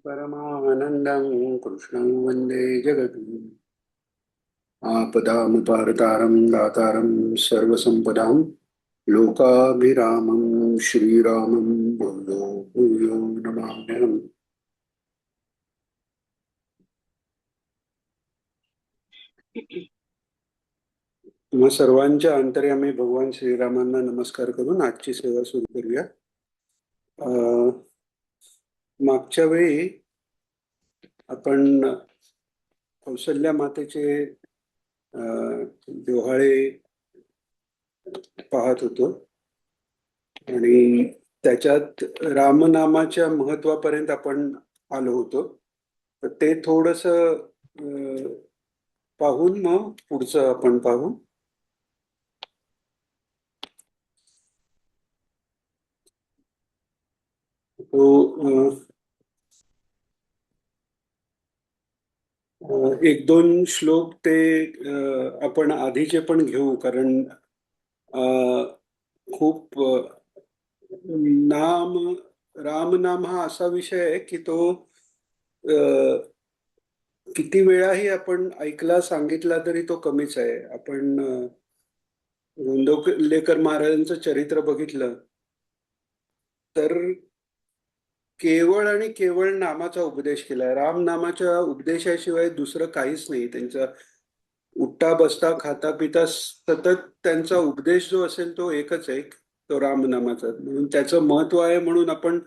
परमानन्दं कृष्णं वन्दे जगद्गुरुम् आपदामपारतारं दातारं सर्वसम्पदां लोकाभिरामं श्रीरामं भूयो भूयो नमाम्यहम्। तुम्हा सर्वांच्या अंतर्यामी भगवान श्रीरामांना नमस्कार करून आजची सेवा सुरू करूया. मागच्या वेळी आपण कौसल्या मातेचे डोहाळे पाहत होतो आणि त्याच्यात रामनामाच्या महत्वापर्यंत आपण आलो होतो. तर ते थोडस पाहून मग पुढचं आपण पाहू. तो एक दोन श्लोक ते आपण आधीचे पण घेऊ, कारण खूप नाम रामनाम हा असा विषय आहे की तो किती वेळाही आपण ऐकला सांगितला तरी तो कमीच आहे. आपण गोंदवलेकर महाराजांचं चरित्र बघितलं तर केवळ आणि केवळ नामाचा उपदेश केलाय. राम नामाच्या उपदेशाशिवाय दुसरं काहीच नाही. त्यांचा उठता बसता खाता पिता सतत त्यांचा उपदेश जो असेल तो एकच आहे, तो रामनामाचा. म्हणून त्याचं महत्व आहे म्हणून आपण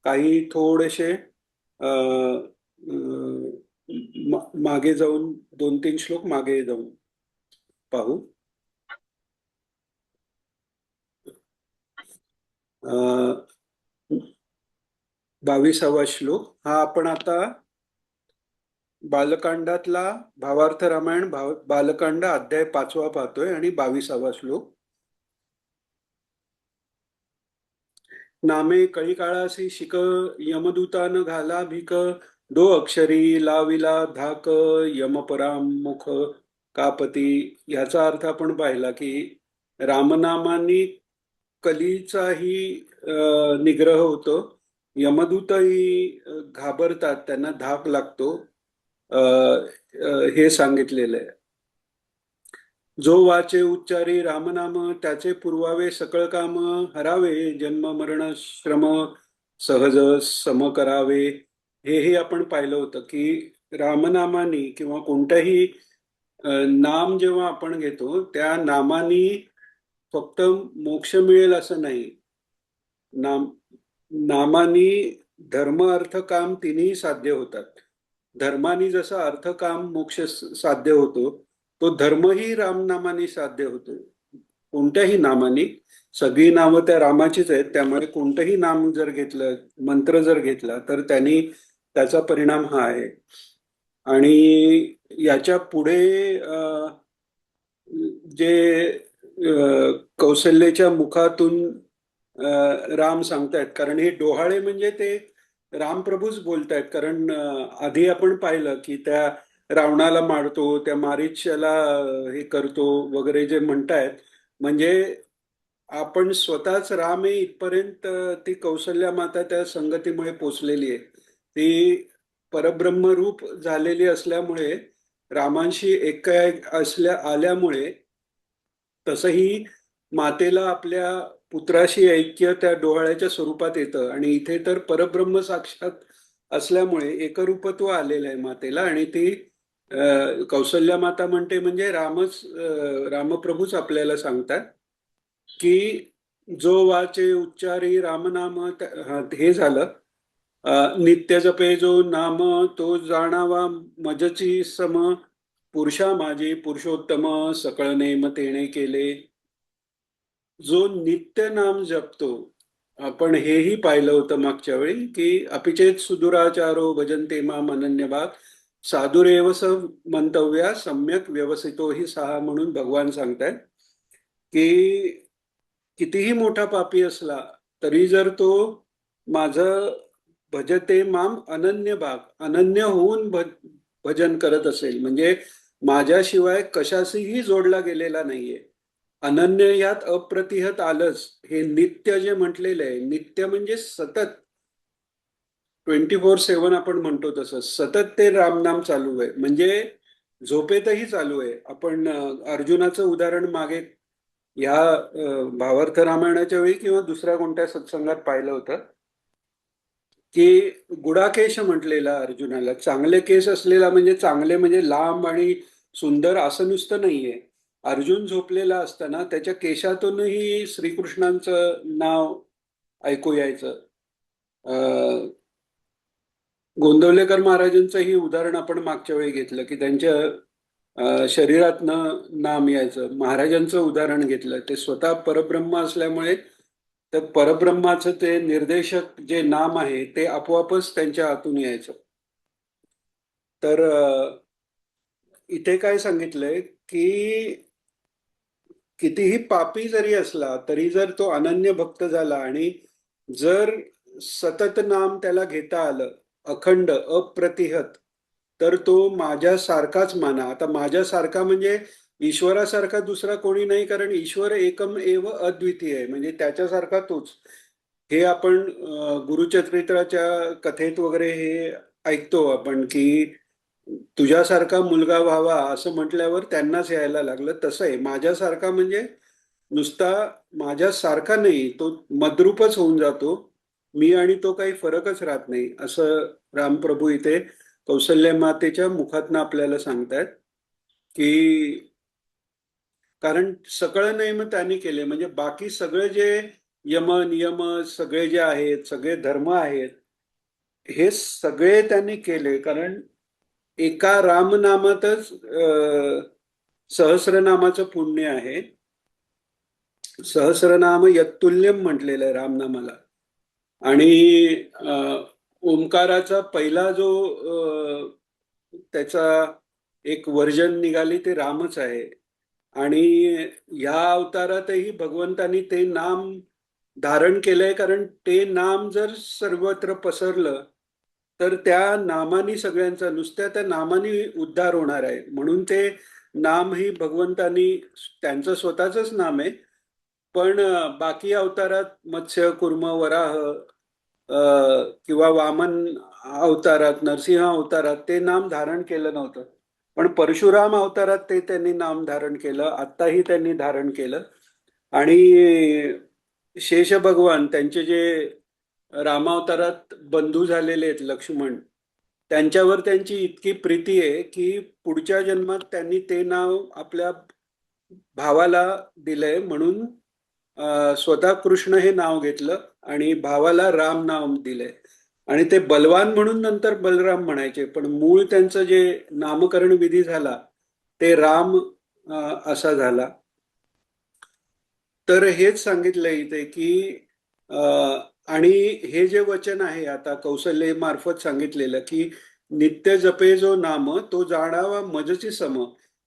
काही थोडेसे मागे जाऊन दोन तीन श्लोक मागे जाऊन पाहू. 22वा श्लोक हा आपण आता बालकांडातला भावार्थ रामायण बालकांड अध्याय 5वा पाहतोय आणि 22वा श्लोक. नामे कळी काळासी शिक यमदूतान घाला भीक दो अक्षरी लाविला धाक यमपराम मुख कापती. याचा अर्थ आपण पाहिला की रामनामानी कलीचाही निग्रह होतो, यमदूतही घाबरतात, त्यांना धाक लागतो, हे सांगितलेलं आहे. जो वाचे उच्चारी रामनाम त्याचे पुरवावे सकळ काम हरावे जन्म मरण श्रम सहज सम करावे. हेही आपण पाहिलं होतं की रामनामानी किंवा कोणत्याही नाम जेव्हा आपण घेतो त्या नामानी फक्त मोक्ष मिळेल असं नाही. नामानी धर्म अर्थ काम तिन्ही साध्य होतात. धर्मानी जसा अर्थ काम मोक्ष साध्य होतो, तो धर्मही रामनामाने साध्य होतो. कोणत्याही नामाने, सगळी नावं त्या रामाचीच आहेत, त्यामुळे कोणतंही नाम जर घेतलं, मंत्र जर घेतला तर त्यांनी त्याचा परिणाम हा आहे. आणि याच्या पुढे जे कौशल्याच्या मुखातून राम सांगतायत, कारण हे डोहाळे म्हणजे ते रामप्रभूच बोलतायत. कारण आधी आपण पाहिलं की त्या रावणाला मारतो, त्या मारीच्याला हे करतो वगैरे जे म्हणतायत, म्हणजे आपण स्वतःच राम आहे इथपर्यंत ती कौशल्या माता त्या संगतीमुळे पोचलेली आहे. ती परब्रह्म रूप झालेली असल्यामुळे, रामांशी एक आल्यामुळे, तसही मातेला आपल्या पुत्राशी ऐक्य त्या डोहाळ्याच्या स्वरूपात येतं. आणि इथे तर परब्रह्म साक्षात असल्यामुळे एकरूपत्व आलेलं आहे मातेला. आणि ती कौशल्या माता म्हणते म्हणजे रामप्रभूच आपल्याला सांगतात की जो वाचे उच्चारी रामनाम, हे झालं. नित्य जपे जो नाम तो जाणावा मजची सम पुरुषा माझे पुरुषोत्तम सकळ नेम तेणे केले. जो नित्य नाम जपतो, आपण हेही पाहिलं होतं मागच्या वेळी की अपिचेत सुदुराचारो भजन्ते माम अनन्य भाग साधुरेव स मंतव्या सम्यक व्यवसितो ही सहा म्हणून भगवान सांगतायत की कितीही मोठा पापी असला तरी जर तो माझं भजते माम अनन्य भाग, अनन्य होऊन भजन करत असेल, म्हणजे माझ्याशिवाय कशाशीही जोडला गेलेला नाहीये. अनन्य यात अप्रतिहत आलंच. हे नित्य जे म्हटलेलं आहे, नित्य म्हणजे सतत, 24/7 आपण म्हणतो तसं सतत ते रामनाम चालू आहे. म्हणजे झोपेतही चालू आहे. आपण अर्जुनाचं उदाहरण मागे ह्या भावार्थ रामायणाच्या वेळी किंवा दुसऱ्या कोणत्या सत्संगात पाहिलं होतं की गुडाकेश म्हटलेला अर्जुनाला. चांगले केस असलेला म्हणजे चांगले म्हणजे लांब आणि सुंदर असं नुसतं नाहीये. अर्जुन झोपलेला असताना त्याच्या केशातूनही श्रीकृष्णांचं नाव ऐकू यायचं. गोंदवलेकर महाराजांचंही उदाहरण आपण मागच्या वेळी घेतलं की त्यांच्या शरीरातनं नाम यायचं. महाराजांचं उदाहरण घेतलं. ते स्वतः परब्रह्म असल्यामुळे तर परब्रह्माचं ते निर्देशक जे नाम आहे ते आपोआपच त्यांच्या हातून यायचं. तर इथे काय सांगितलंय की कितीही पापी जरी असला तरी जर तो अनन्य भक्त झाला आणि जर सतत नाम त्याला घेता आलं अखंड अप्रतिहत तर तो माझ्यासारखाच माना. आता माझ्यासारखा म्हणजे ईश्वरासारखा दुसरा कोणी नाही, कारण ईश्वर एकम एव अद्वितीय आहे. म्हणजे त्याच्यासारखा तोच. हे आपण गुरुचरित्राच्या कथेत वगैरे हे ऐकतो आपण की तुझ्यासारखा मुलगा व्हावा असं म्हटल्यावर त्यांनाच यायला लागलं. तसं आहे माझ्यासारखा म्हणजे नुसता माझ्यासारखा नाही, तो मद्रूपच होऊन जातो. मी आणि तो काही फरकच राहत नाही असं रामप्रभू इथे कौसल्य मातेच्या मुखातनं आपल्याला सांगतायत की कारण सकळ नेम त्यांनी केले. म्हणजे बाकी सगळे जे यम नियम सगळे जे आहेत सगळे धर्म आहेत हे सगळे त्यांनी केले. कारण एका रामनामातच सहस्रनामाचं पुण्य आहे. सहस्रनाम यत्तुल्यम म्हटलेलं आहे रामनामाला. आणि ओंकाराचा पहिला जो त्याचा एक वर्जन निघाली ते रामच आहे. आणि ह्या अवतारातही भगवंतानी ते नाम धारण केलंय. कारण ते नाम जर सर्वत्र पसरलं तर त्या नामानी सगळ्यांचा नुसत्या त्या नामानी उद्धार होणार आहे. म्हणून ते नाम ही भगवंतानी त्यांचं स्वतःच नाम आहे. पण बाकी अवतारात मत्स्य कुर्म वराह किंवा वामन अवतारात नरसिंह अवतारात ते नाम धारण केलं नव्हतं. पण परशुराम अवतारात ते त्यांनी नाम धारण केलं. आत्ताही त्यांनी धारण केलं. आणि शेष भगवान त्यांचे जे रामावतारात बंधू झालेले आहेत लक्ष्मण, त्यांच्यावर त्यांची इतकी प्रीती आहे की पुढच्या जन्मात त्यांनी ते नाव आपल्या भावाला दिलंय. म्हणून स्वतः कृष्ण हे नाव घेतलं आणि भावाला राम नाव दिलंय. आणि ते बलवान म्हणून नंतर बलराम म्हणायचे, पण मूळ त्यांचं जे नामकरण विधी झाला ते राम असा झाला. तर हेच सांगितलंय इथे की आणि हे जे वचन आहे आता कौशल्य मार्फत सांगितलेलं की नित्य जपे जो नाम तो जाणावा मजची सम,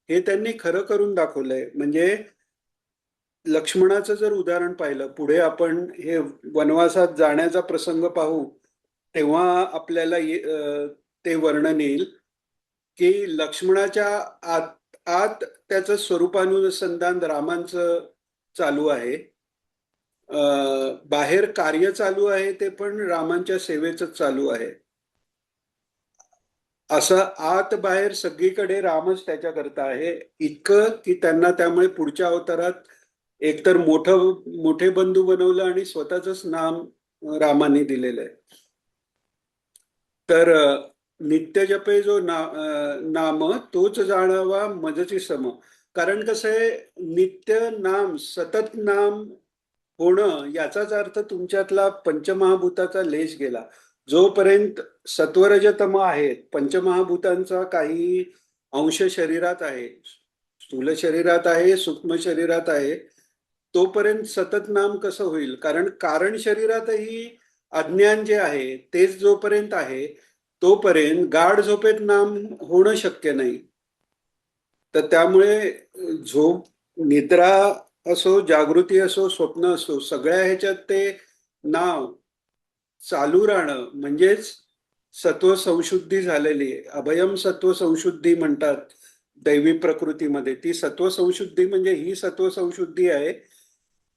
हे त्यांनी खरं करून दाखवलंय. म्हणजे लक्ष्मणाचं जर उदाहरण पाहिलं पुढे आपण हे वनवासात जाण्याचा प्रसंग पाहू तेव्हा आपल्याला ते वर्णन येईल की लक्ष्मणाच्या आत आत त्याचं स्वरूपानुसंधान रामांचं चालू आहे. बाहेर कार्य चालू आहे ते पण रामांच्या सेवेच चालू आहे. असं आत बाहेर सगळीकडे रामच त्याच्याकरता आहे. इतकं की त्यांना त्यामुळे पुढच्या अवतारात एकतर मोठे बंधू बनवलं आणि स्वतःच नाम रामाने दिलेलं आहे. तर नित्य जपे जो नाम तोच जाणावा मजची सम. कारण कसं आहे नित्य नाम सतत नाम होणं याचाच अर्थ तुमच्यातला पंचमहाभूताचा लेश गेला. जोपर्यंत सत्वरजतम आहेत पंचमहाभूतांचा काही अंश शरीरात आहे, स्थूल शरीरात आहे सूक्ष्म शरीरात आहे, तोपर्यंत सतत नाम कसं होईल. कारण कारण शरीरातही अज्ञान जे आहे तेच जोपर्यंत आहे तोपर्यंत गाढ झोपेत नाम होणं शक्य नाही. तर त्यामुळे झोप निद्रा असो जागृती असो स्वप्न असो सगळ्या ह्याच्यात ते नाव चालू राहणं म्हणजेच सत्व संशुद्धी झालेली आहे. अभयम सत्व संशुद्धी म्हणतात दैवी प्रकृतीमध्ये. ती सत्व संशुद्धी म्हणजे ही सत्व संशुद्धी आहे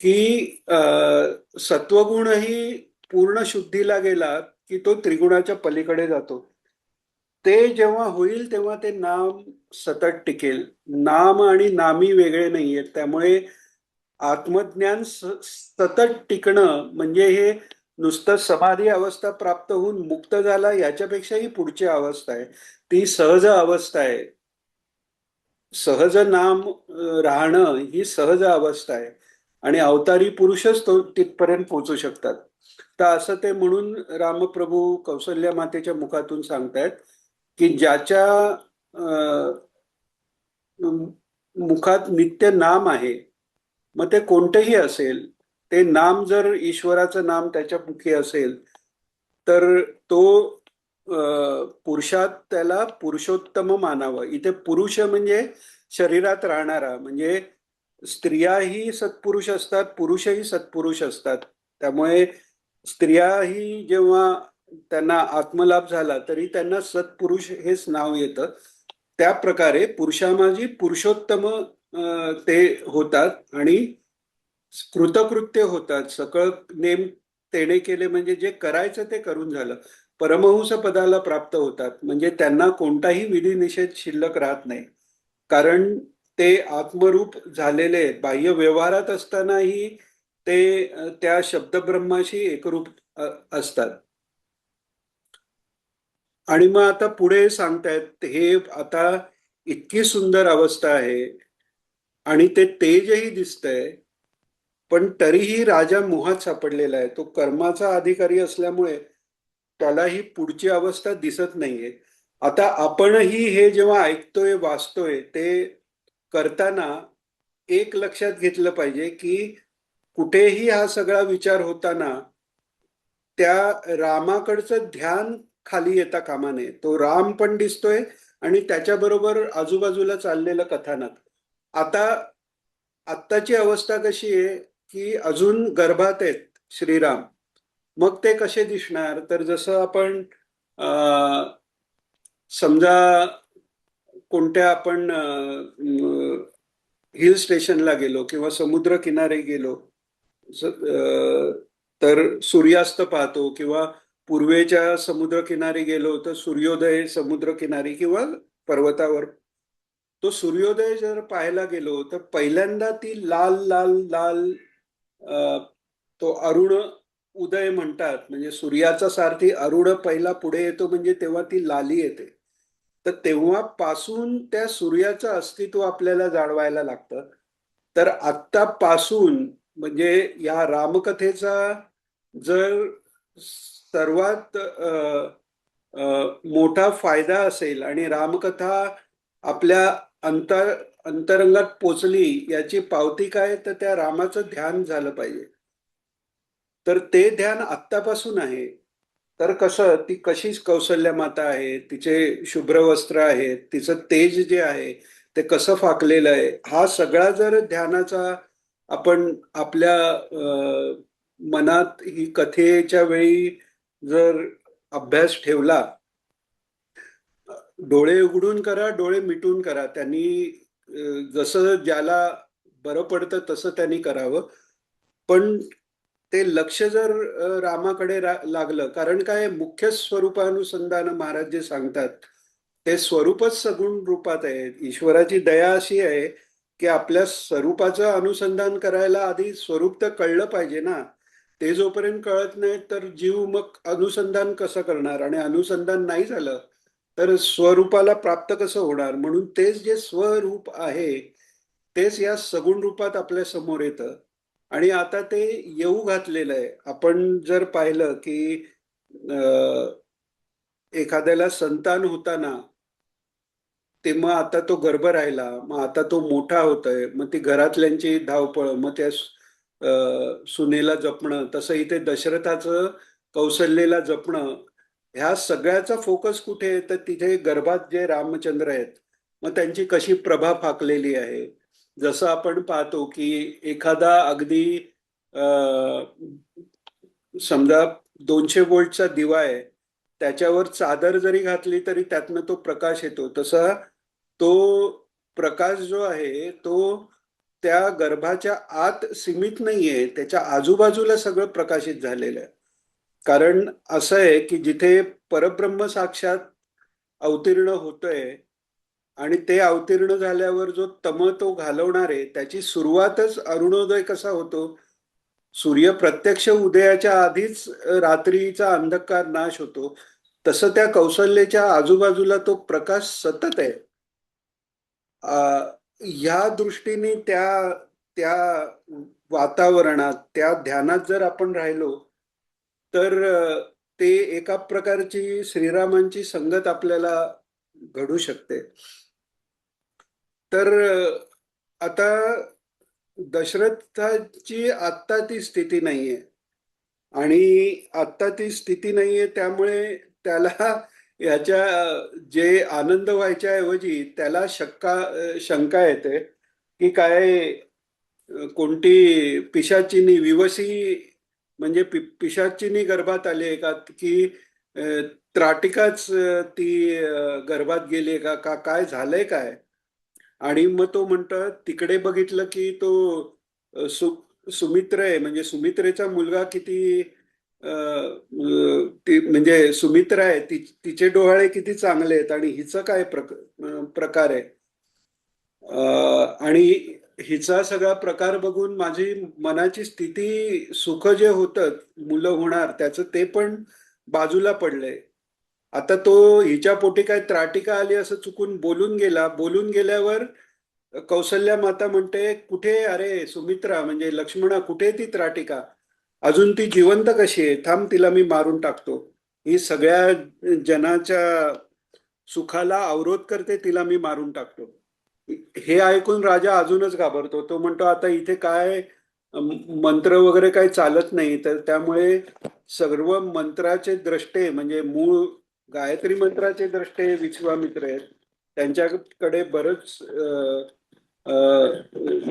की सत्वगुणही पूर्ण शुद्धीला गेला की तो त्रिगुणाच्या पलीकडे जातो. ते जेव्हा होईल तेव्हा ते नाम सतत टिकेल. नाम आणि नामी वेगळे नाहीयेत. त्यामुळे आत्मज्ञान सतत टिकणं म्हणजे हे नुसतं समाधी अवस्था प्राप्त होऊन मुक्त झाला याच्यापेक्षाही पुढची अवस्था आहे. ती सहज अवस्था आहे. सहज नाम राहणं ही सहज अवस्था आहे आणि अवतारी पुरुषच तो तिथपर्यंत पोहोचू शकतात. तर असं ते म्हणून रामप्रभू कौसल्या मातेच्या मुखातून सांगतायत की ज्याच्या अ, मुखात नित्य नाम आहे, मग ते कोणतेही असेल, ते नाम जर ईश्वराचं नाम त्याच्या मुखी असेल तर तो पुरुषात त्याला पुरुषोत्तम मानावं. इथे पुरुष म्हणजे शरीरात राहणारा, म्हणजे स्त्रियाही सत्पुरुष असतात, पुरुषही सत्पुरुष असतात. त्यामुळे स्त्रियाही जेव्हा त्यांना आत्मलाभ झाला तरी त्यांना सत्पुरुष हेच नाव येतं. त्या प्रकारे पुरुषामाजी पुरुषोत्तम ते होतात आणि कृतकृत्य होतात. सकळ नेम तेणे केले म्हणजे जे करायचं ते करून झालं. परमहंस पदाला प्राप्त होतात म्हणजे त्यांना कोणताही विधी निषेध शिल्लक राहत नाही. कारण ते आत्मरूप झालेले आहेत. बाह्य व्यवहारात असतानाही ते त्या शब्दब्रह्माशी एकरूप असतात. आणि मग आता पुढे सांगतायत हे आता इतकी सुंदर अवस्था आहे आणि ते तेजही दिसतंय, पण तरीही राजा मोहात सापडलेला आहे. तो कर्माचा अधिकारी असल्यामुळे त्याला ही पुढची अवस्था दिसत नाहीये. आता आपणही हे जेव्हा ऐकतोय वाचतोय ते करताना एक लक्षात घेतलं पाहिजे की कुठेही हा सगळा विचार होताना त्या रामाकडचं ध्यान खाली येता कामा नये. तो राम पण दिसतोय आणि त्याच्याबरोबर आजूबाजूला चाललेलं कथानक. आता आत्ताची अवस्था कशी आहे की अजून गर्भात आहेत श्रीराम. मग ते कसे दिसणार? तर जसं आपण समजा कोणत्या आपण हिल स्टेशनला गेलो किंवा समुद्र किनारे गेलो तर सूर्यास्त पाहतो किंवा पूर्वेच्या समुद्रकिनारी गेलो तर सूर्योदय समुद्रकिनारी किंवा पर्वतावर. तो सूर्योदय जर पाहायला गेलो तर पहिल्यांदा ती लाल लाल लाल अ, तो अरुण उदय म्हणतात, म्हणजे सूर्याचा सारथी अरुण पहिला पुढे येतो म्हणजे तेव्हा ती लाली येते. तर तेव्हापासून त्या सूर्याचं अस्तित्व आपल्याला जाणवायला लागतं. तर आत्तापासून म्हणजे या रामकथेचा जर सर्वात मोठा फायदा असेल आणि रामकथा आपल्या अंतरंगात पोचली याची पावती काय, तर त्या रामाचं ध्यान झालं पाहिजे. तर ते ध्यान आत्तापासून आहे. तर कसं ती कशी कौसल्या माता आहे, तिचे शुभ्र वस्त्र आहेत, तिचं तेज जे आहे ते कसं फाकलेलं आहे, हा सगळा जर ध्यानाचा आपण आपल्या मनात ही कथेच्या वेळी जर अभ्यास ठेवला, डोळे उघडून करा, डोळे मिटून करा. त्यांनी जसं ज्याला बरं पडतं तसं त्यांनी करावं. पण ते लक्ष जर रामाकडे लागलं, कारण काय मुख्य स्वरूपानुसंधान महाराज जे सांगतात ते स्वरूपच सगुण रूपात आहे. ईश्वराची दया अशी आहे की आपल्या स्वरूपाचं अनुसंधान करायला आधी स्वरूप तर कळलं पाहिजे ना. ते जोपर्यंत कळत नाही तर जीव मग अनुसंधान कसं करणार, आणि अनुसंधान नाही झालं तर स्वरूपाला प्राप्त कसं होणार. म्हणून तेच जे स्वरूप आहे तेच या सगुण रूपात आपल्या समोर येतं आणि आता ते येऊ घातलेलं आहे. आपण जर पाहिलं की एखाद्याला संतान होताना ते मग आता तो गर्भ राहिला, मग आता तो मोठा होतोय, मग ती घरातल्यांची धावपळ, मग त्या सुनेला जपणं, तसं इथे दशरथाचं कौशल्येला जपणं, ह्या सगळ्याचा फोकस कुठे आहे, तर तिथे गर्भात जे रामचंद्र आहेत मग त्यांची कशी प्रभा फाकलेली आहे. जसं आपण पाहतो की एखादा अगदी समजा 200 वोल्टचा दिवा आहे, त्याच्यावर चादर जरी घातली तरी त्यातनं तो प्रकाश येतो. तसा तो प्रकाश जो आहे तो त्या गर्भाच्या आत सीमित नाहीये, त्याच्या आजूबाजूला सगळं प्रकाशित झालेलं आहे. कारण असं आहे की जिथे परब्रह्म साक्षात अवतीर्ण होतोय आणि ते अवतीर्ण झाल्यावर जो तम तो घालवणार आहे त्याची सुरुवातच अरुणोदय कसा होतो. सूर्य प्रत्यक्ष उदयाच्या आधीच रात्रीचा अंधकार नाश होतो. तसं त्या कौशल्याच्या आजूबाजूला तो प्रकाश सतत आहे. ह्या दृष्टीने त्या त्या वातावरणात त्या ध्यानात जर आपण राहिलो तर ते एका प्रकारची श्रीरामांची संगत आपल्याला घडू शकते. तर आता दशरथाची आत्ता ती स्थिती नाहीये आणि आत्ता ती स्थिती नाहीये त्यामुळे त्याला याच्या जे आनंद व्हायच्या ऐवजी त्याला शंका येते की काय कोणती पिशाचिनी विवशी म्हणजे पिशाचिनी गर्भात आली आहे का की त्राटिकाच ती गर्भात गेली आहे का का काय झालंय काय. आणि मग तो म्हणतो तिकडे बघितलं की तो सुमित्र आहे म्हणजे सुमित्रेचा मुलगा किती ती म्हणजे सुमित्रा आहे तिचे डोहाळे किती चांगले आहेत आणि हिचं काय प्रकार आहे. आणि हिचा सगळा प्रकार बघून माझी मनाची स्थिती सुख जे होतं मुलं होणार त्याचं ते पण बाजूला पडलंय. आता तो हिच्या पोटी काय त्राटिका आली असं चुकून बोलून गेला. बोलून गेल्यावर कौसल्या माता म्हणते कुठे अरे सुमित्रा म्हणजे लक्ष्मणा कुठे ती त्राटिका अजून ती जिवंत कशी आहे थांब तिला मी मारून टाकतो. ही सगळ्या जनाच्या सुखाला अवरोध करते तिला मी मारून टाकतो. हे ऐकून राजा अजूनच घाबरतो. तो म्हणतो आता इथे काय मंत्र वगैरे काही चालत नाही तर त्यामुळे सर्व मंत्राचे द्रष्टे म्हणजे मूळ गायत्री मंत्राचे द्रष्टे विश्वामित्र आहेत. त्यांच्याकडे बरंच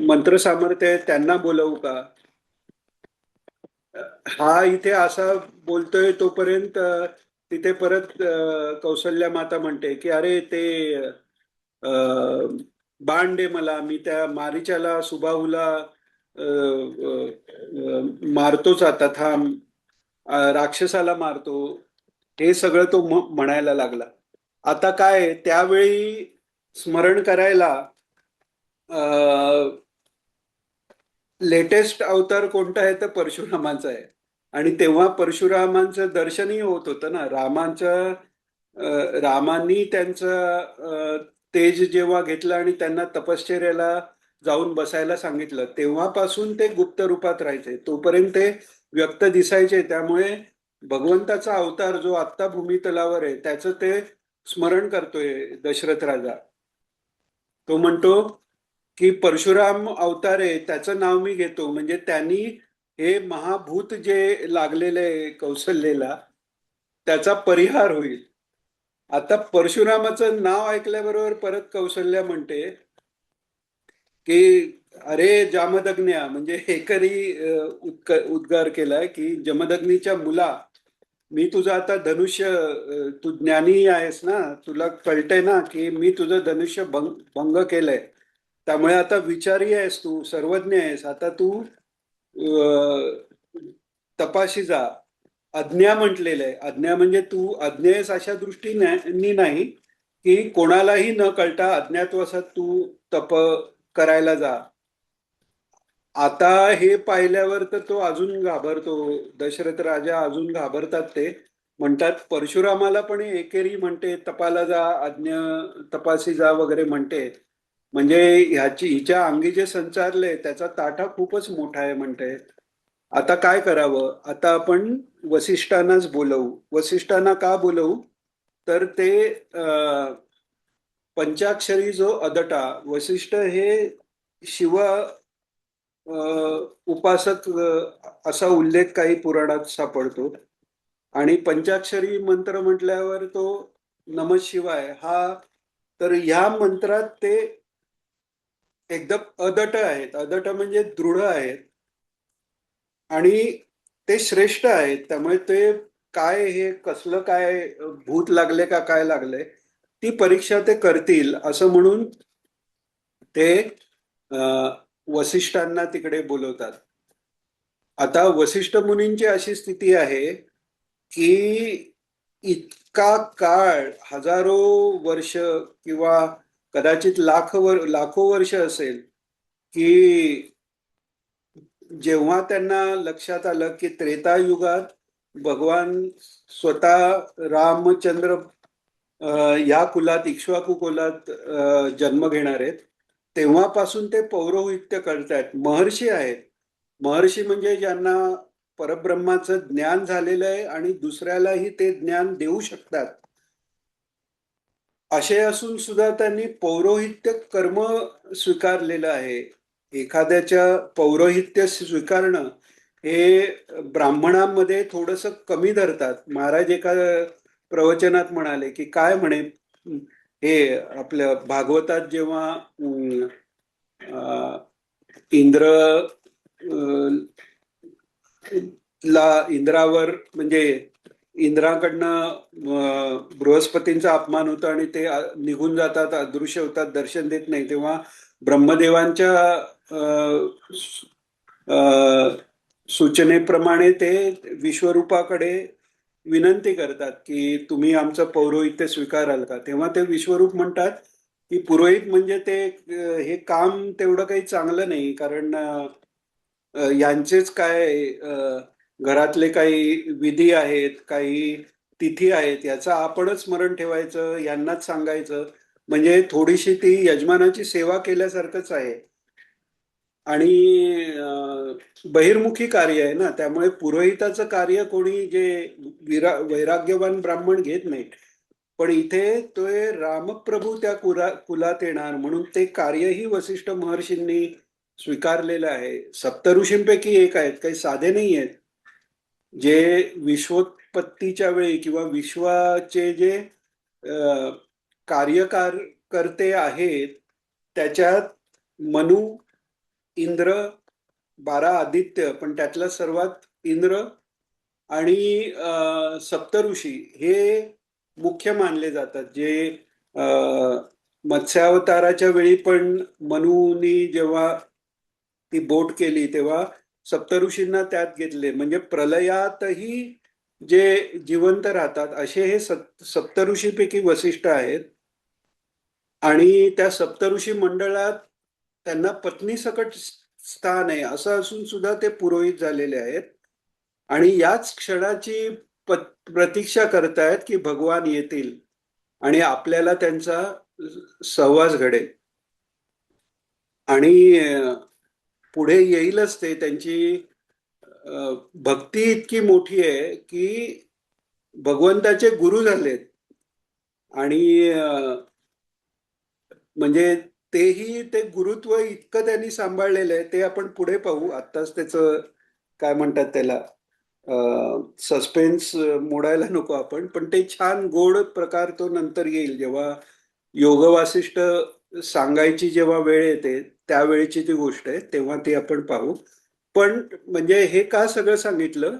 मंत्र सामर्थ्य आहे त्यांना बोलवू का. हा इथे असा बोलतोय तोपर्यंत तिथे परत कौसल्या माता म्हणते की अरे ते बाण दे मला मी त्या मारीच्याला सुबाहूला मारतोच आता थांब राक्षसाला मारतो. हे सगळं तो म्हणायला लागला. आता काय त्यावेळी स्मरण करायला लेटेस्ट अवतार कोणता आहे तर परशुरामाचा आहे. आणि तेव्हा परशुरामांचं दर्शनही होत होतं ना रामांचं. रामांनी त्यांचं तेज जेव्हा घेतलं आणि त्यांना तपश्चर्याला जाऊन बसायला सांगितलं तेव्हापासून ते गुप्त रूपात राहायचे तोपर्यंत ते व्यक्त दिसायचे. त्यामुळे भगवंताचा अवतार जो आत्ता भूमितलावर आहे त्याचं ते स्मरण करतोय दशरथ राजा. तो म्हणतो की परशुराम अवतार आहे त्याचं नाव मी घेतो म्हणजे त्यांनी हे महाभूत जे लागलेले कौशल्येला त्याचा परिहार होईल. आता परशुरामाचं नाव ऐकल्याबरोबर परत कौशल्या म्हणते की अरे जामदग्न्या म्हणजे एकरी उद्गार केलाय की जमदग्नीच्या मुला मी तुझं आता धनुष्य तू ज्ञानी आहेस ना तुला कळतंय ना की मी तुझं धनुष्य भंग केलंय. त्यामुळे आता विचारी आहेस तू सर्वज्ञ आहेस आता तू तपाशी जा. आज्ञा म्हटलेलं आहे. आज्ञा म्हणजे तू अज्ञेयस अशा दृष्टीने नाही की कोणालाही न कळता अज्ञातवासात तू तप करायला जा. आता हे पाहिल्यावर तर तो अजून घाबरतो. दशरथ राजा अजून घाबरतात. ते म्हणतात परशुरामाला पण एकेरी म्हणते तपाला जा आज्ञा तपासी जा वगैरे म्हणते. म्हणजे हिच्या अंगी जे संचारले त्याचा ताठा खूपच मोठा आहे म्हणते. आता काय करावं. आता आपण वसिष्ठांनाच बोलवू. वसिष्ठांना का बोलवू तर ते पंचाक्षरी जो अदटा वसिष्ठ हे शिव उपासक असा उल्लेख काही पुराणात सापडतो. आणि पंचाक्षरी मंत्र म्हटल्यावर तो नम शिवाय हा. तर ह्या मंत्रात ते एकदम अदट आहेत. अदट म्हणजे दृढ आहेत आणि ते श्रेष्ठ आहेत. त्यामुळे ते काय हे कसलं काय भूत लागले का काय लागले ती परीक्षा ते करतील असं म्हणून ते वसिष्ठांना तिकडे बोलवतात. आता वसिष्ठ मुनींची अशी स्थिती आहे की इतका काळ, हजारो वर्ष किंवा कदाचित लाखो वर्ष असेल, की जेव्हा त्यांना लक्षात आलं की त्रेतायुगात भगवान स्वतः रामचंद्र या कुलात, इक्ष्वाकू कुलात जन्म घेणार आहेत, तेव्हापासून ते पौरोहित्य करतायत. महर्षी आहेत. महर्षी म्हणजे ज्यांना परब्रह्माचं ज्ञान झालेलं आहे आणि दुसऱ्यालाही ते ज्ञान देऊ शकतात, असे असून सुद्धा त्यांनी पौरोहित्य कर्म स्वीकारलेलं आहे. एखाद्याच्या पौरोहित्य स्वीकारणं हे ब्राह्मणांमध्ये थोडंसं कमी धरतात. महाराज एका प्रवचनात म्हणाले की काय म्हणे, हे आपल्या भागवतात जेव्हा इंद्र इंद्रावर म्हणजे इंद्राकडनं बृहस्पतींचा अपमान होतो आणि ते निघून जातात, अदृश्य होतात, दर्शन देत नाही, तेव्हा ब्रह्मदेवांच्या सूचनेप्रमाणे ते विश्वरूपाकडे विनंती करतात की तुम्ही आमचं पौरोहित्य स्वीकाराल का. तेव्हा ते विश्वरूप म्हणतात की पुरोहित म्हणजे ते हे काम तेवढं काही चांगलं नाही, कारण यांचेच काय घरातले काही विधी आहेत, काही तिथी आहेत, याचं आपणच स्मरण ठेवायचं, यांनाच सांगायचं, म्हणजे थोडीशी ती यजमानाची सेवा केल्यासारखंच आहे. आणि बहिर्मुखी कार्य आहे ना, त्यामुळे पुरोहिताचं कार्य कोणी जे वैराग्यवान ब्राह्मण घेत नाहीत. पण इथे तो रामप्रभू त्या कुलात येणार म्हणून ते कार्यही वसिष्ठ महर्षींनी स्वीकारलेलं आहे. सप्तऋषींपैकी एक आहेत, काही साधे नाही आहेत. जे विश्वोत्पत्तीच्या वेळी किंवा विश्वाचे जे कार्यकार करते आहेत, त्याच्यात मनु, इंद्र, 12 आदित्य, पण त्यातला सर्वात इंद्र आणि सप्तऋषी हे मुख्य मानले जातात. जे मत्स्यावताराच्या वेळी पण मनुनी जेव्हा ती बोट केली तेव्हा सप्तऋषींना त्यात घेतले, म्हणजे प्रलयातही जे जिवंत राहतात असे हे सप्तऋषीपैकी वसिष्ठ आहेत. आणि त्या सप्तऋषी मंडळात त्यांना पत्नी सकट स्थान आहे, असं असून सुद्धा ते पुरोहित झालेले आहेत आणि याच क्षणाची प्रतीक्षा करतायत की भगवान येतील आणि आपल्याला त्यांचा सहवास घडेल. आणि पुढे येईलच ते. त्यांची भक्ती इतकी मोठी आहे की भगवंताचे गुरु झालेत. आणि म्हणजे तेही ते गुरुत्व इतकं त्यांनी सांभाळलेलं आहे, ते आपण पुढे पाहू. आत्ताच त्याचं काय म्हणतात त्याला, सस्पेन्स मोडायला नको आपण, पण ते छान गोड प्रकार तो नंतर येईल, जेव्हा योग वासिष्ठ सांगायची जेव्हा वेळ येते त्यावेळेची ती गोष्ट आहे, तेव्हा ती आपण पाहू. पण म्हणजे हे का सगळं सांगितलं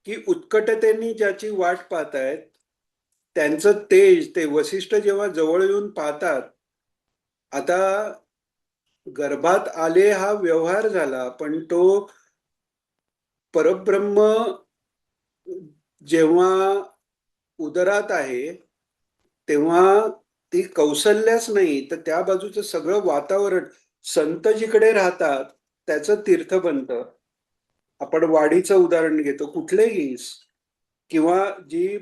की उत्कटतेने ज्याची वाट पाहतायत त्यांचं तेज, ते वसिष्ठ जेव्हा जवळ येऊन पाहतात, आता गर्भात आले हा व्यवहार झाला, पण तो परब्रह्म जेव्हा उदरात आहे तेव्हा ती कौसल्याच नाही तर त्या बाजूचं सगळं वातावरण, संत जिकडे राहतात त्याचं तीर्थ बनतं. आपण वाडीचं उदाहरण घेतो, कुठलेही, किंवा जी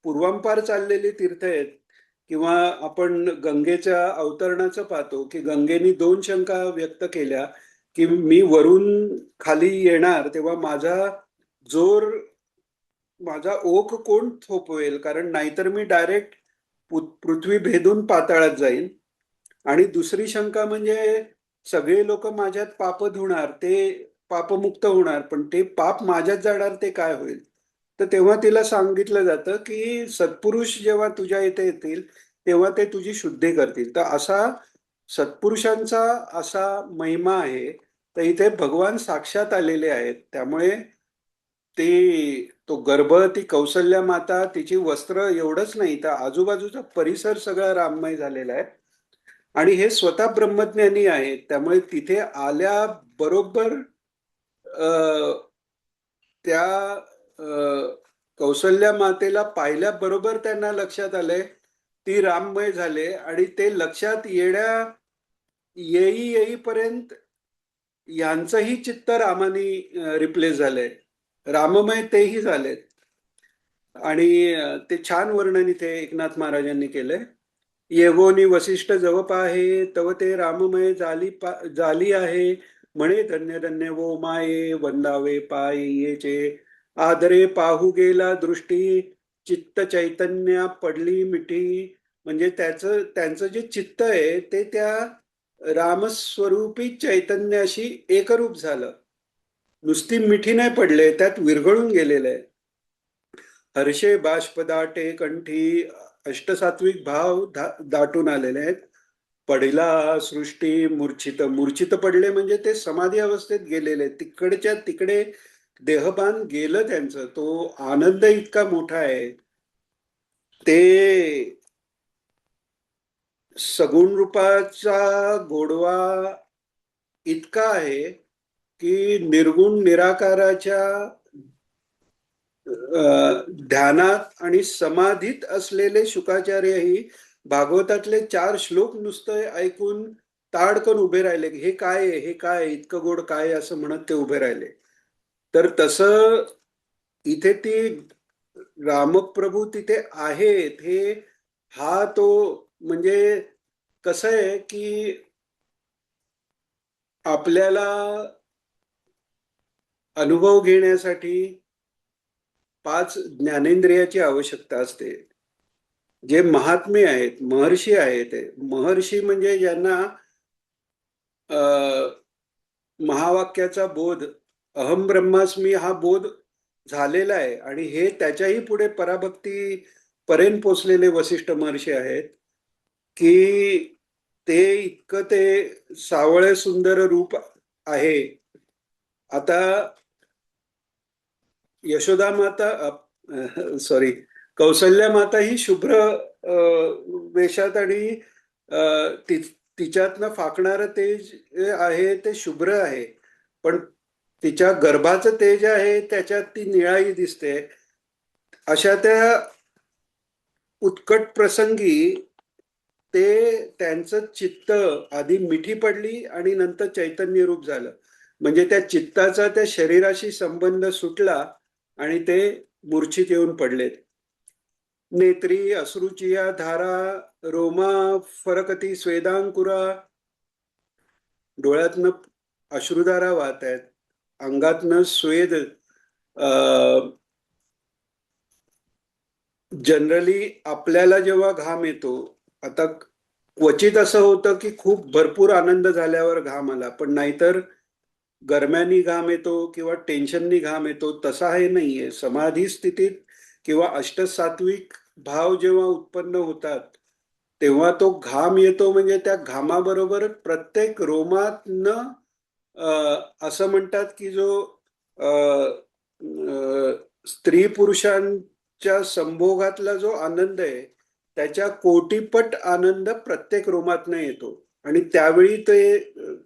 पूर्वांपार चाललेली तीर्थ आहेत, किंवा आपण गंगेच्या अवतरणाचं पाहतो की गंगेने दोन शंका व्यक्त केल्या की मी वरून खाली येणार तेव्हा जोर माझा ओक कोण थोपवेल, कारण नाहीतर मी डायरेक्ट पृथ्वी भेदून पाताळात जाईल. आणि दुसरी शंका म्हणजे सगळे लोक माझ्यात पाप धुणार, ते पापमुक्त होणार, पण ते पाप माझ्यात जाणार ते काय होईल. तर तेव्हा तिला सांगितलं जातं की सत्पुरुष जेव्हा तुझ्या इथे येतील तेव्हा ते तुझी शुद्धी करतील. तर असा सत्पुरुषांचा असा महिमा आहे. तर इथे भगवान साक्षात आलेले आहेत, त्यामुळे ते तो गर्भ, ती कौसल्या माता, तिची वस्त्र एवढंच नाही तर आजूबाजूचा परिसर सगळा राममय झालेला आहे. आणि हे स्वतः ब्रह्मज्ञानी आहेत, त्यामुळे तिथे आल्याबरोबर त्या कौसल्या मातेला पाहिल्याबरोबर त्यांना लक्षात आलंय ती राममय झाले आणि ते लक्षात येईपर्यंत यांचंही चित्त रामाने रिप्लेस झालंय. राममय तेही झालेत. आणि ते छान वर्णन इथे एकनाथ महाराजांनी केलंय. येवोनी वसिष्ठ जवप आहे तव ते राममय झाली आहे. म्हणे धन्य धन्य वो माये वंदावे पाय येचे. आदरे पाहू गेला दृष्टी चित्त चैतन्य पडली मिठी. म्हणजे त्यांचं जे चित्त आहे ते त्या रामस्वरूपी चैतन्याशी एकरूप झालं. नुसती मिठी नाही पडले, त्यात विरघळून गेलेलं आहे. हर्षे बाष्प दाटे कंठी अष्टसात्विक भाव दाटून आलेले आहेत. पडला सृष्टी मूर्छित. मूर्छित पडले म्हणजे ते समाधी अवस्थेत गेलेले. तिकडच्या तिकडे देहभान गेलं त्यांचं. तो आनंद इतका मोठा आहे. ते सगुण रूपाचा गोडवा इतका आहे की निर्गुण निराकाराच्या ध्यानात आणि समाधीत असलेले शुकाचार्यही भागवतातले 4 श्लोक नुसतं ऐकून ताडकन उभे राहिले. हे काय आहे, हे काय, इतकं गोड काय असं म्हणत ते उभे राहिले. तर तसं इथे ती रामप्रभू तिथे आहेत. हा तो म्हणजे कसं आहे की आपल्याला अनुभव घेण्यासाठी 5 ज्ञानेंद्रियाची आवश्यकता असते. जे महात्मे आहेत, महर्षी आहेत. महर्षी म्हणजे ज्यांना महावाक्याचा बोध, अहम ब्रह्मास्मी हा बोध झालेला आहे आणि हे त्याच्याही पुढे पराभक्ती पर्यंत पोचलेले वसिष्ठ महर्षी आहेत की ते इतकं ते सावळे सुंदर रूप आहे. आता यशोदा माता, सॉरी, कौसल्या माता ही शुभ्र वेशात आणि तिच्यातनं फाकणारं तेज आहे ते शुभ्र आहे. पण तिच्या गर्भाचं तेज आहे त्याच्यात ती निळाई दिसते. अशा त्या उत्कट प्रसंगी ते त्यांचं चित्त आधी मिठी पडली आणि नंतर चैतन्य रूप झालं. म्हणजे त्या चित्ताचा त्या शरीराशी संबंध सुटला आणि ते मूर्छित येऊन पडलेत. नेत्री अश्रुचिया धारा रोमा फरकती स्वेदांकुरा. डोळ्यातनं अश्रुधारा वाहत आहेत, अंगातनं स्वेद. जनरली आपल्याला जेव्हा घाम येतो, आता क्वचित असं होतं की खूप भरपूर आनंद झाल्यावर घाम आला, पण नाहीतर गरम्यानी घाम येतो किंवा टेन्शननी घाम येतो. तसा हे नाहीये. समाधी स्थितीत किंवा अष्टसात्विक भाव जेव्हा उत्पन्न होतात तेव्हा तो घाम येतो. म्हणजे त्या घामाबरोबर प्रत्येक रोमातनं असं म्हणतात की जो स्त्री पुरुषांच्या संभोगातला जो आनंद आहे त्याच्या कोटीपट आनंद प्रत्येक रोमातनं येतो आणि त्यावेळी ते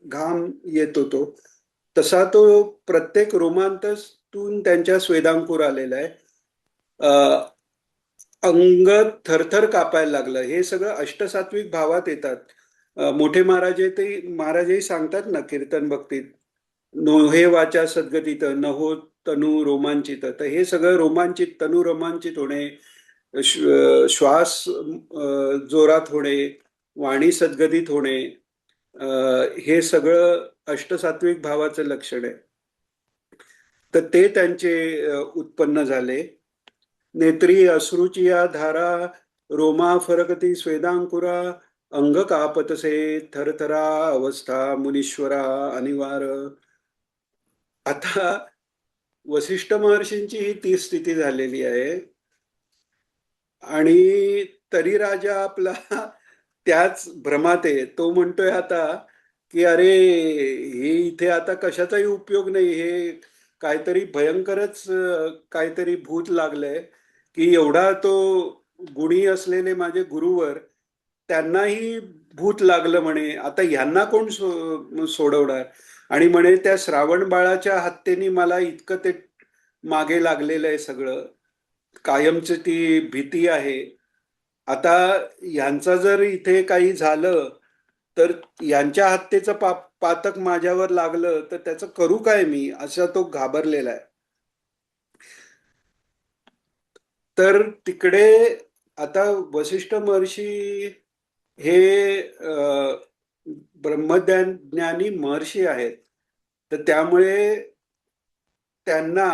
घाम येतो. तो तसा तो प्रत्येक रोमांतून त्यांच्या स्वेदांकुर आलेला आहे. अंग थरथर कापायला लागलं. हे सगळं अष्टसात्विक भावात येतात. मोठे महाराजही सांगतात ना कीर्तन भक्तीत, नोहे वाचा सद्गतीत नहो तनु रोमांचित. तर हे सगळं रोमांचित, तनु रोमांचित होणे, श्वास जोरात होणे, वाणी सद्गतीत होणे, हे सगळं अष्टसात्विक भावाचं लक्षण आहे. तर ते त्यांचे उत्पन्न झाले. नेत्री अश्रुचिया धारा रोमा फरकती स्वेदांकुरा. अंग कापतसे थरथरा अवस्था मुनीश्वरा अनिवार. आता वसिष्ठ महर्षींची ही ती स्थिती झालेली आहे आणि तरी राजा आपला त्याच भ्रमात आहे. तो म्हणतोय आता की अरे, हे इथे आता कशाचाही उपयोग नाही. हे काहीतरी भयंकरच काहीतरी भूत लागलंय की एवढा तो गुणी असलेले माझे गुरुवर त्यांनाही भूत लागलं म्हणे. आता ह्यांना कोण सोडवणार. आणि म्हणे त्या श्रावण बाळाच्या हत्येने मला इतकं ते मागे लागलेलं आहे सगळं. कायमची ती भीती आहे. आता यांचा जर इथे काही झालं तर यांच्या हत्येचं पातक माझ्यावर लागलं तर त्याचं करू काय मी, असा तो घाबरलेला आहे. तर तिकडे आता वसिष्ठ महर्षी हे ब्रह्मज्ञानी महर्षी आहेत. तर त्यामुळे त्यांना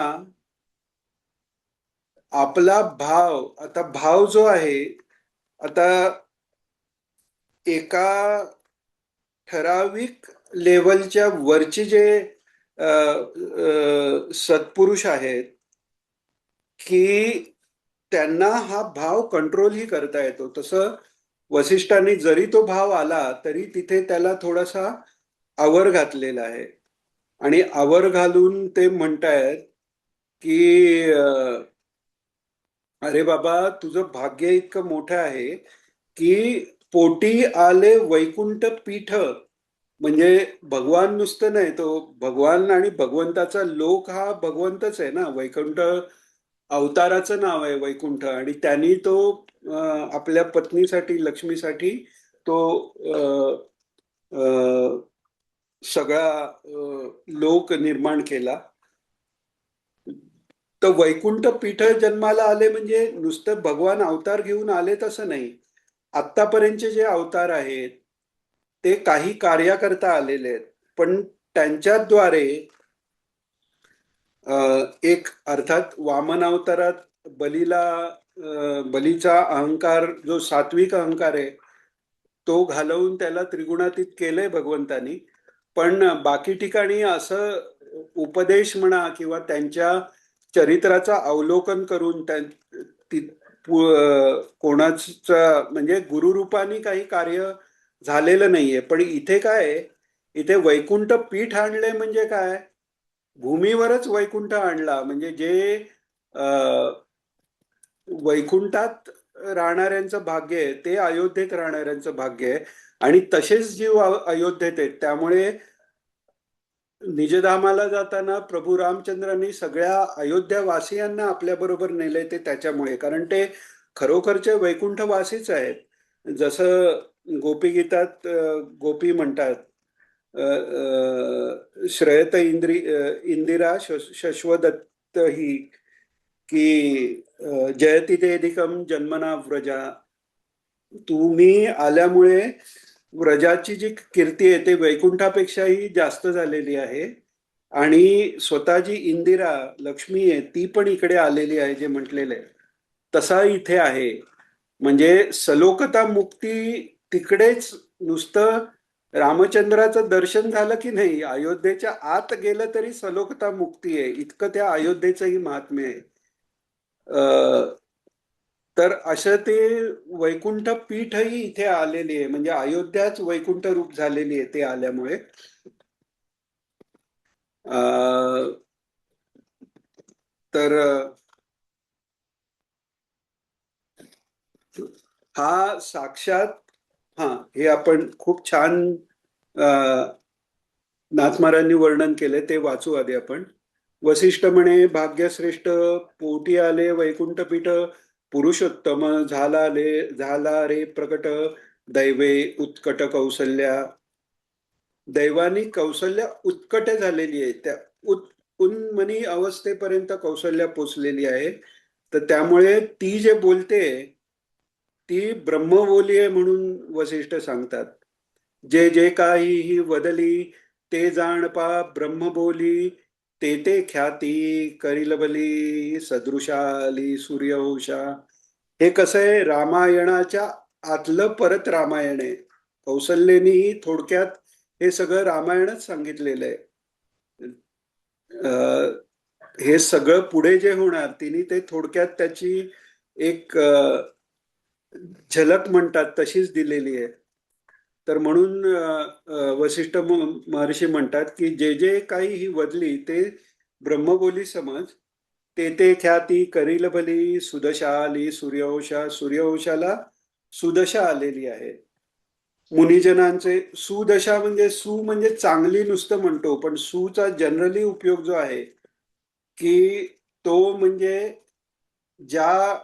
आपला भाव, आता भाव जो आहे, आता एका ठराविक लेवलच्या वरचे जे सत्पुरुष आहेत की त्यांना हा भाव कंट्रोलही करता येतो. तसं वसिष्ठांनी जरी तो भाव आला तरी तिथे त्याला थोडासा आवर घातलेला आहे. आणि आवर घालून ते म्हणतायत की अरे बाबा, तुझं भाग्य इतकं मोठं आहे की पोटी आले वैकुंठ पीठ. म्हणजे भगवान नुसतं नाही, तो भगवान आणि भगवंताचा लोक हा भगवंतच आहे ना. वैकुंठ अवताराचं नाव आहे वैकुंठ, आणि त्यांनी तो आपल्या पत्नीसाठी, लक्ष्मीसाठी तो सगळा लोक निर्माण केला. तर वैकुंठ पीठ जन्माला आले म्हणजे नुसतं भगवान अवतार घेऊन आले तसं नाही. आत्तापर्यंतचे जे अवतार आहेत ते काही कार्याकरता आलेले आहेत, पण त्यांच्याद्वारे एक अर्थात वामन अवतारात बलीला बलीचा अहंकार, जो सात्विक अहंकार आहे, तो घालवून त्याला त्रिगुणातीत केलंय भगवंतानी. पण बाकी ठिकाणी असं उपदेश म्हणा किंवा त्यांच्या चरित्राचा अवलोकन करून कोणाचं म्हणजे गुरुरूपाने काही कार्य झालेलं नाहीये. पण इथे काय, इथे वैकुंठ पीठ आणले म्हणजे काय, भूमीवरच वैकुंठ आणला. म्हणजे जे वैकुंठात राहणाऱ्यांचं भाग्य आहे ते अयोध्येत राहणाऱ्यांचं भाग्य आहे. आणि तसेच जीव अयोध्येत आहेत. त्यामुळे निजधामाला जाताना प्रभू रामचंद्रांनी सगळ्या अयोध्यावासियांना आपल्या बरोबर नेले. ते त्याच्यामुळे, कारण ते खरोखरचे वैकुंठवासीच आहेत. जसं गोपीगीतात गोपी म्हणतात, श्रयत इंदिरा शश्वदत्त ही की जयती तेधिकम जन्मना व्रजा. तुम्ही आल्यामुळे व्रजाची जी कीर्ती आहे ते वैकुंठापेक्षाही जास्त झालेली आहे. आणि स्वतः जी इंदिरा लक्ष्मी आहे ती पण इकडे आलेली आहे, जे म्हटलेलं आहे तसा इथे आहे. म्हणजे सलोकता मुक्ती तिकडेच. नुसतं रामचंद्राचं दर्शन झालं की नाही, अयोध्येच्या आत गेलं तरी सलोकता मुक्ती आहे, इतकं त्या अयोध्येचंही महात्म्य आहे. तर असं ते वैकुंठ पीठही इथे आलेली आहे. म्हणजे अयोध्याच वैकुंठ रूप झालेली आहे ते आल्यामुळे. तर हा साक्षात, हा हे आपण खूप छान नाथमारांनी वर्णन केले, ते वाचू आधी आपण. वसिष्ठ म्हणे, भाग्यश्रेष्ठ पोटी आले वैकुंठ पीठ, पुरुषोत्तम झाला रे प्रकट, दैवे उत्कट कौसल्या. दैवानी कौशल्य उत्कट झालेली आहे, त्या उन्मनी अवस्थेपर्यंत कौशल्या पोचलेली आहे. तर त्यामुळे ती जे बोलते ती ब्रह्मबोली आहे म्हणून वसिष्ठ सांगतात. जे जे काही ही वदली ते जाणपा ब्रह्मबोली, ते ते ख्याती करील बली सदृशाली सूर्यवंशा. हे कसं आहे, रामायणाच्या आतलं परत रामायण आहे. कौसल्यनी थोडक्यात हे सगळं रामायणच सांगितलेलं आहे. हे सगळं पुढे जे होणार तिने ते थोडक्यात त्याची एक झलक म्हणतात तशीच दिलेली आहे. तर म्हणून वसिष्ठ महर्षी म्हणतात की जे जे काही ही वदली ते ब्रह्मबोली समज, ते ते ख्याती करील भली सुदशा आली सूर्यवंशा. सूर्यवंशाला सुदशा आलेली आहे. मुनिजनांचे सुदशा म्हणजे सु म्हणजे चांगली नुसतं म्हणतो, पण सुचा जनरली उपयोग जो आहे की तो म्हणजे ज्या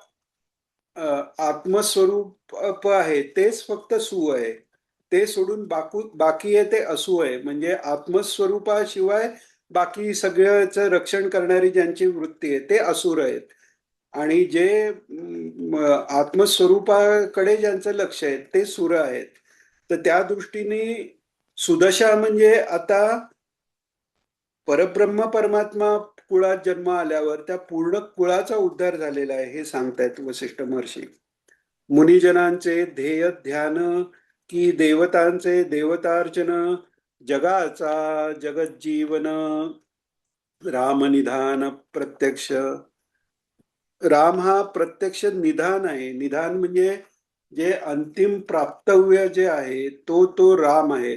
आत्मस्वरूप आहे तेच फक्त सु आहे. ते सोडून बाकी आहे ते असू आहे. म्हणजे आत्मस्वरूपाशिवाय बाकी सगळ्याचं रक्षण करणारी ज्यांची वृत्ती आहे ते असुर आहेत. आणि जे आत्मस्वरूपाकडे ज्यांचं लक्ष आहे ते सुर आहेत. तर त्या दृष्टीने सुदशा म्हणजे आता परब्रह्म परमात्मा कुळात जन्म आल्यावर त्या पूर्ण कुळाचा उद्धार झालेला आहे हे सांगतायत वसिष्ठ महर्षी. मुनिजनांचे ध्येय ध्यान की देवतांचे देवतार्चन, जगाचा जगज्जीवन रामनिधान प्रत्यक्ष. राम हा प्रत्यक्ष निधान आहे. निधान म्हणजे जे अंतिम प्राप्तव्य जे आहे तो राम आहे.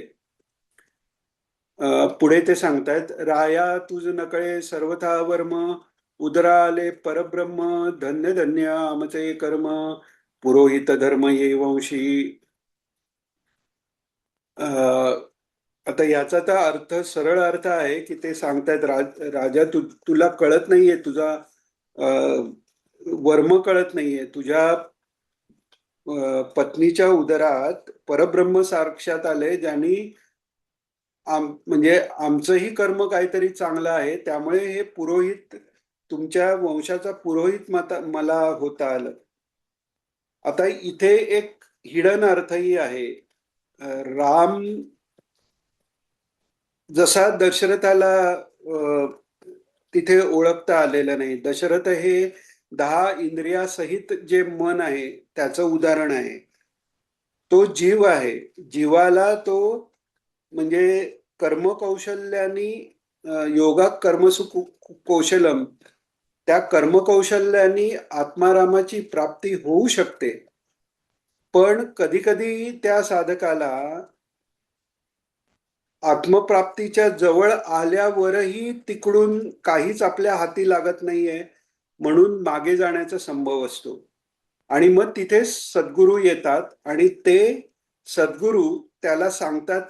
पुढे ते सांगतायत, राया तुझ नकळे सर्वथा वर्म, उदरा आले परब्रह्म, धन्य धन्य आमचे कर्म, पुरोहित धर्म ये वंशी. आता याचा तर अर्थ सरळ अर्थ आहे की ते सांगतायत राजा तुला कळत नाहीये, तुझा वर्म कळत नाहीये. तुझ्या पत्नीच्या उदरात परब्रह्म साक्षात आले, ज्यांनी म्हणजे आमचंही कर्म काहीतरी चांगलं आहे, त्यामुळे हे पुरोहित तुमच्या वंशाचा पुरोहित मला होता आलं. आता इथे एक हिडन अर्थही आहे. राम जसा दशरथाला तिथे ओळखता आलेलं नाही. दशरथ हे 10 इंद्रियासहित जे मन आहे त्याचं उदाहरण आहे. तो जीव आहे. जीवाला तो म्हणजे कर्मकौशल्यानी योगा कर्मसु कौशलम, त्या कर्मकौशल्यानी आत्मारामाची प्राप्ती होऊ शकते. पण कधी कधी त्या साधकाला आत्मप्राप्तीच्या जवळ आल्यावरही तिकडून काहीच आपल्या हाती लागत नाहीये, म्हणून मागे जाण्याचा संभव असतो. आणि मग तिथे सद्गुरू येतात आणि ते सद्गुरू त्याला सांगतात